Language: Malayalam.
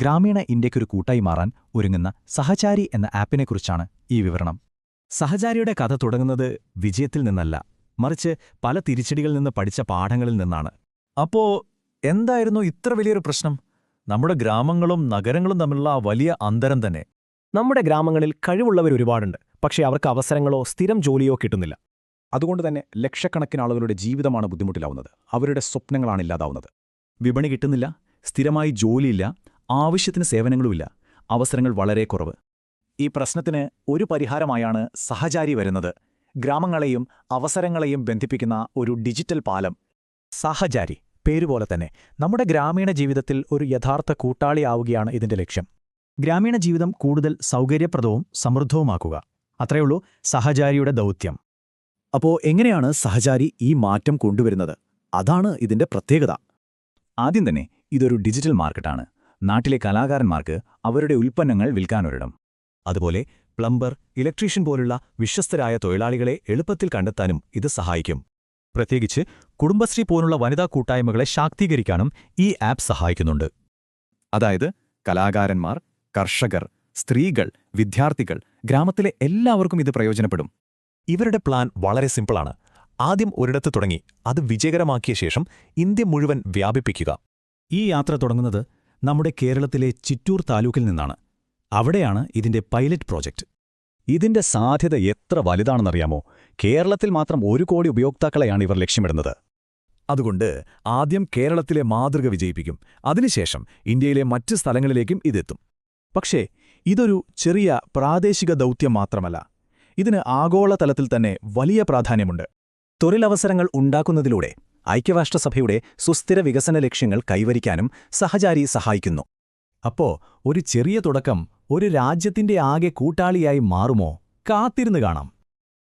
ഗ്രാമീണ ഇന്ത്യയ്ക്കൊരു കൂട്ടായി മാറാൻ ഒരുങ്ങുന്ന സഹചാരി എന്ന ആപ്പിനെക്കുറിച്ചാണ് ഈ വിവരണം. സഹചാരിയുടെ കഥ തുടങ്ങുന്നത് വിജയത്തിൽ നിന്നല്ല, മറിച്ച് പല തിരിച്ചടികളിൽ നിന്ന് പഠിച്ച പാഠങ്ങളിൽ നിന്നാണ്. അപ്പോ എന്തായിരുന്നു ഇത്ര വലിയൊരു പ്രശ്നം? നമ്മുടെ ഗ്രാമങ്ങളും നഗരങ്ങളും തമ്മിലുള്ള ആ വലിയ അന്തരം തന്നെ. നമ്മുടെ ഗ്രാമങ്ങളിൽ കഴിവുള്ളവരൊരുപാടുണ്ട്, പക്ഷേ അവർക്ക് അവസരങ്ങളോ സ്ഥിരം ജോലിയോ കിട്ടുന്നില്ല. അതുകൊണ്ട് തന്നെ ലക്ഷക്കണക്കിന് ആളുകളുടെ ജീവിതമാണ് ബുദ്ധിമുട്ടിലാവുന്നത്. അവരുടെ സ്വപ്നങ്ങളാണ് ഇല്ലാതാവുന്നത്. വിപണി കിട്ടുന്നില്ല, സ്ഥിരമായി ജോലിയില്ല, ആവശ്യത്തിന് സേവനങ്ങളുമില്ല, അവസരങ്ങൾ വളരെ കുറവ്. ഈ പ്രശ്നത്തിന് ഒരു പരിഹാരമായാണ് സഹചാരി വരുന്നത്. ഗ്രാമങ്ങളെയും അവസരങ്ങളെയും ബന്ധിപ്പിക്കുന്ന ഒരു ഡിജിറ്റൽ പാലം. സഹചാരി പേരുപോലെ തന്നെ നമ്മുടെ ഗ്രാമീണ ജീവിതത്തിൽ ഒരു യഥാർത്ഥ കൂട്ടാളിയാവുകയാണ് ഇതിന്റെ ലക്ഷ്യം. ഗ്രാമീണ ജീവിതം കൂടുതൽ സൗകര്യപ്രദവും സമൃദ്ധവുമാക്കുക, അത്രയുള്ളൂ സഹചാരിയുടെ ദൗത്യം. അപ്പോ എങ്ങനെയാണ് സഹചാരി ഈ മാറ്റം കൊണ്ടുവരുന്നത്? അതാണ് ഇതിന്റെ പ്രത്യേകത. ആദ്യം തന്നെ ഇതൊരു ഡിജിറ്റൽ മാർക്കറ്റാണ്. നാട്ടിലെ കലാകാരന്മാർക്ക് അവരുടെ ഉൽപ്പന്നങ്ങൾ വിൽക്കാനൊരിടം. അതുപോലെ പ്ലംബർ, ഇലക്ട്രീഷ്യൻ പോലുള്ള വിശ്വസ്തരായ തൊഴിലാളികളെ എളുപ്പത്തിൽ കണ്ടെത്താനും ഇത് സഹായിക്കും. പ്രത്യേകിച്ച് കുടുംബശ്രീ പോലുള്ള വനിതാ കൂട്ടായ്മകളെ ശാക്തീകരിക്കാനും ഈ ആപ്പ് സഹായിക്കുന്നുണ്ട്. അതായത് കലാകാരന്മാർ, കർഷകർ, സ്ത്രീകൾ, വിദ്യാർത്ഥികൾ, ഗ്രാമത്തിലെ എല്ലാവർക്കും ഇത് പ്രയോജനപ്പെടും. ഇവരുടെ പ്ലാൻ വളരെ സിമ്പിളാണ്. ആദ്യം ഒരിടത്ത് തുടങ്ങി അത് വിജയകരമാക്കിയ ശേഷം ഇന്ത്യ മുഴുവൻ വ്യാപിപ്പിക്കുക. ഈ യാത്ര തുടങ്ങുന്നത് നമ്മുടെ കേരളത്തിലെ ചിറ്റൂർ താലൂക്കിൽ നിന്നാണ്. അവിടെയാണ് ഇതിന്റെ പൈലറ്റ് പ്രോജക്റ്റ്. ഇതിന്റെ സാധ്യത എത്ര വലുതാണെന്നറിയാമോ? കേരളത്തിൽ മാത്രം 1 കോടി ഉപയോക്താക്കളെയാണ് ഇവർ ലക്ഷ്യമിടുന്നത്. അതുകൊണ്ട് ആദ്യം കേരളത്തിലെ മാതൃക വിജയിപ്പിക്കും. അതിനുശേഷം ഇന്ത്യയിലെ മറ്റ് സ്ഥലങ്ങളിലേക്കും ഇതെത്തും. പക്ഷേ ഇതൊരു ചെറിയ പ്രാദേശിക ദൗത്യം മാത്രമല്ല. ഇതിന് ആഗോളതലത്തിൽ തന്നെ വലിയ പ്രാധാന്യമുണ്ട്. തൊഴിലവസരങ്ങൾ ഉണ്ടാക്കുന്നതിലൂടെ ഐക്യരാഷ്ട്രസഭയുടെ സുസ്ഥിര വികസന ലക്ഷ്യങ്ങൾ കൈവരിക്കാനും സഹചാരി സഹായിക്കുന്നു. അപ്പോ ഒരു ചെറിയ തുടക്കം ഒരു രാജ്യത്തിന്റെ ആകെ കൂട്ടാളിയായി മാറുമോ? കാത്തിരുന്ന് കാണാം.